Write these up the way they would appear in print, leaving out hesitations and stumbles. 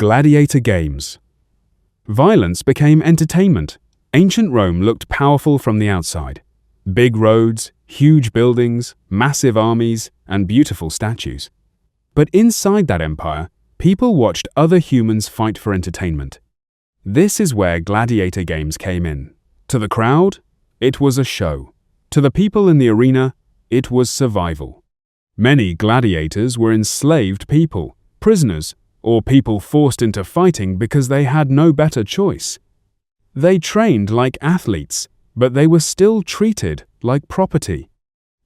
Gladiator games. Violence became entertainment. Ancient Rome looked powerful from the outside. Big roads, huge buildings, massive armies, and beautiful statues. But inside that empire, people watched other humans fight for entertainment. This is where gladiator games came in. To the crowd, it was a show. To the people in the arena, it was survival. Many gladiators were enslaved people, prisoners, or people forced into fighting because they had no better choice. They trained like athletes, but they were still treated like property.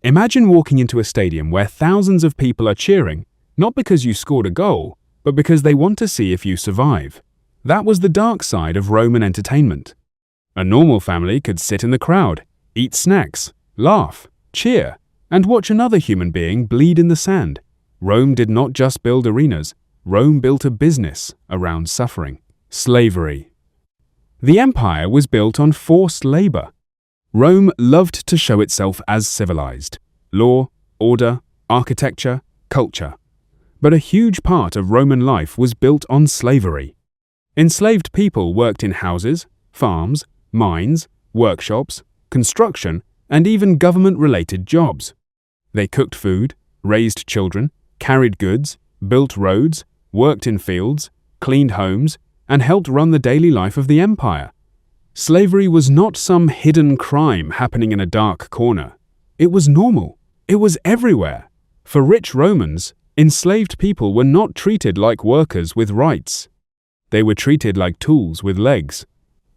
Imagine walking into a stadium where thousands of people are cheering, not because you scored a goal, but because they want to see if you survive. That was the dark side of Roman entertainment. A normal family could sit in the crowd, eat snacks, laugh, cheer, and watch another human being bleed in the sand. Rome did not just build arenas. Rome built a business around suffering. Slavery. The empire was built on forced labor. Rome loved to show itself as civilized. Law, order, architecture, culture. But a huge part of Roman life was built on slavery. Enslaved people worked in houses, farms, mines, workshops, construction, and even government-related jobs. They cooked food, raised children, carried goods, built roads, worked in fields, cleaned homes, and helped run the daily life of the empire. Slavery was not some hidden crime happening in a dark corner. It was normal. It was everywhere. For rich Romans, enslaved people were not treated like workers with rights. They were treated like tools with legs.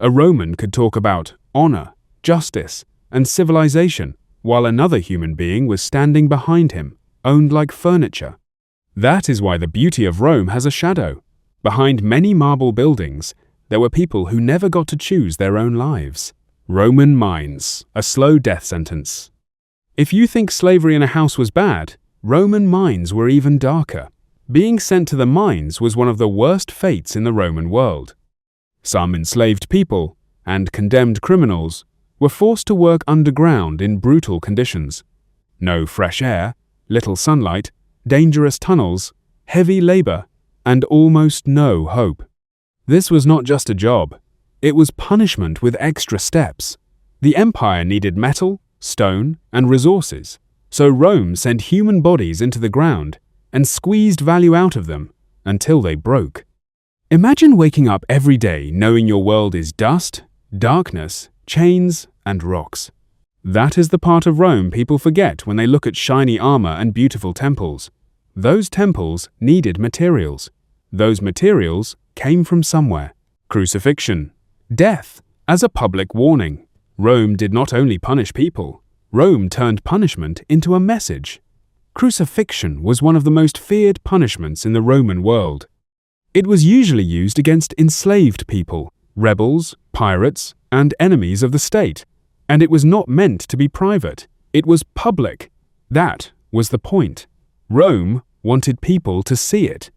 A Roman could talk about honor, justice, and civilization, while another human being was standing behind him, owned like furniture. That is why the beauty of Rome has a shadow. Behind many marble buildings, there were people who never got to choose their own lives. Roman mines, a slow death sentence. If you think slavery in a house was bad, Roman mines were even darker. Being sent to the mines was one of the worst fates in the Roman world. Some enslaved people, and condemned criminals, were forced to work underground in brutal conditions. No fresh air, little sunlight, dangerous tunnels, heavy labor, and almost no hope. This was not just a job. It was punishment with extra steps. The empire needed metal, stone, and resources, so Rome sent human bodies into the ground and squeezed value out of them until they broke. Imagine waking up every day knowing your world is dust, darkness, chains, and rocks. That is the part of Rome people forget when they look at shiny armor and beautiful temples. Those temples needed materials. Those materials came from somewhere. Crucifixion. Death as a public warning. Rome did not only punish people. Rome turned punishment into a message. Crucifixion was one of the most feared punishments in the Roman world. It was usually used against enslaved people, rebels, pirates, and enemies of the state. And it was not meant to be private. It was public. That was the point. Rome wanted people to see it.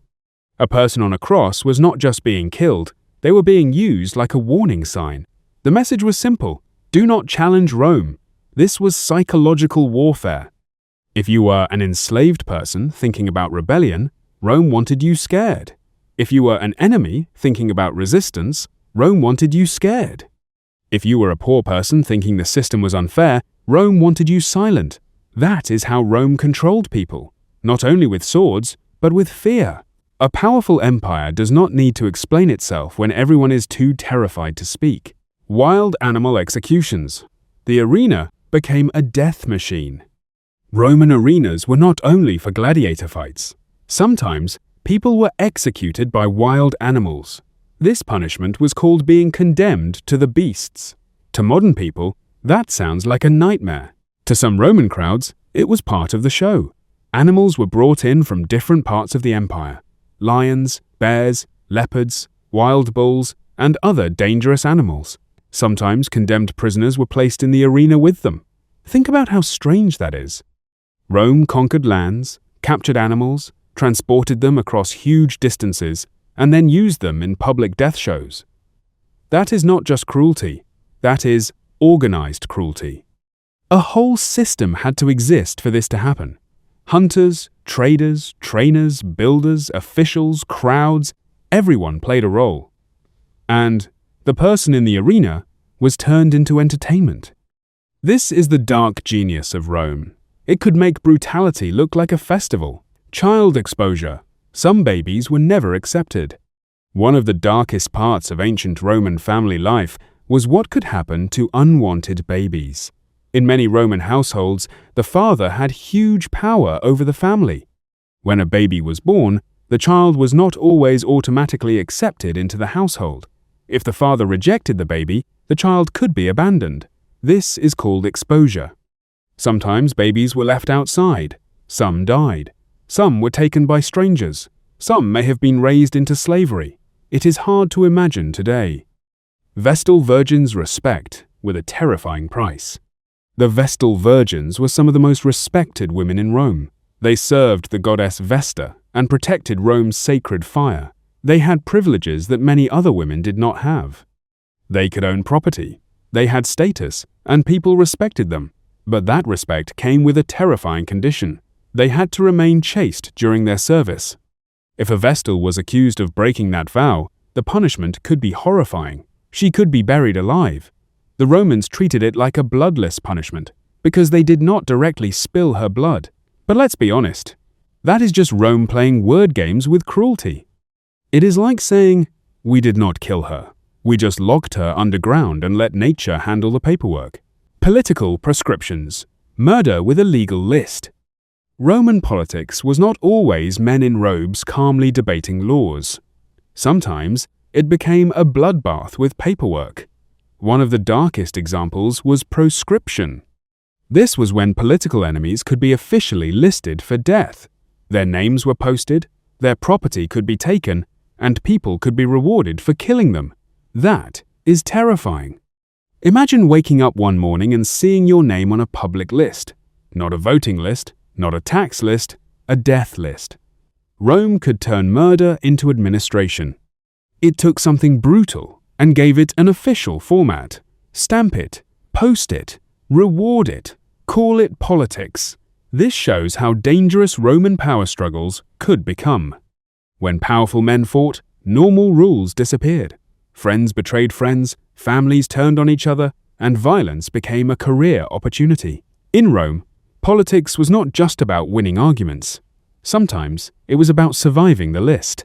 A person on a cross was not just being killed, they were being used like a warning sign. The message was simple: do not challenge Rome. This was psychological warfare. If you were an enslaved person thinking about rebellion, Rome wanted you scared. If you were an enemy thinking about resistance, Rome wanted you scared. If you were a poor person thinking the system was unfair, Rome wanted you silent. That is how Rome controlled people, not only with swords, but with fear. A powerful empire does not need to explain itself when everyone is too terrified to speak. Wild animal executions. The arena became a death machine. Roman arenas were not only for gladiator fights. Sometimes, people were executed by wild animals. This punishment was called being condemned to the beasts. To modern people, that sounds like a nightmare. To some Roman crowds, it was part of the show. Animals were brought in from different parts of the empire. Lions, bears, leopards, wild bulls, and other dangerous animals. Sometimes condemned prisoners were placed in the arena with them. Think about how strange that is. Rome conquered lands, captured animals, transported them across huge distances, and then used them in public death shows. That is not just cruelty, that is organized cruelty. A whole system had to exist for this to happen. Hunters, traders, trainers, builders, officials, crowds, Everyone played a role. And the person in the arena was turned into entertainment. This is the dark genius of Rome. It could make brutality look like a festival. Child exposure. Some babies were never accepted. One of the darkest parts of ancient Roman family life was what could happen to unwanted babies. In many Roman households, the father had huge power over the family. When a baby was born, the child was not always automatically accepted into the household. If the father rejected the baby, the child could be abandoned. This is called exposure. Sometimes babies were left outside. Some died. Some were taken by strangers. Some may have been raised into slavery. It is hard to imagine today. Vestal Virgins' respect with a terrifying price. The Vestal Virgins were some of the most respected women in Rome. They served the goddess Vesta and protected Rome's sacred fire. They had privileges that many other women did not have. They could own property. They had status, and people respected them. But that respect came with a terrifying condition. They had to remain chaste during their service. If a Vestal was accused of breaking that vow, the punishment could be horrifying. She could be buried alive. The Romans treated it like a bloodless punishment because they did not directly spill her blood. But let's be honest, that is just Rome playing word games with cruelty. It is like saying, we did not kill her. We just locked her underground and let nature handle the paperwork. Political prescriptions. Murder with a legal list. Roman politics was not always men in robes calmly debating laws. Sometimes it became a bloodbath with paperwork. One of the darkest examples was proscription. This was when political enemies could be officially listed for death. Their names were posted, their property could be taken, and people could be rewarded for killing them. That is terrifying. Imagine waking up one morning and seeing your name on a public list. Not a voting list, not a tax list, a death list. Rome could turn murder into administration. It took something brutal and gave it an official format. Stamp it, post it, reward it, call it politics. This shows how dangerous Roman power struggles could become. When powerful men fought, normal rules disappeared. Friends betrayed friends, families turned on each other, and violence became a career opportunity. In Rome, politics was not just about winning arguments. Sometimes it was about surviving the list.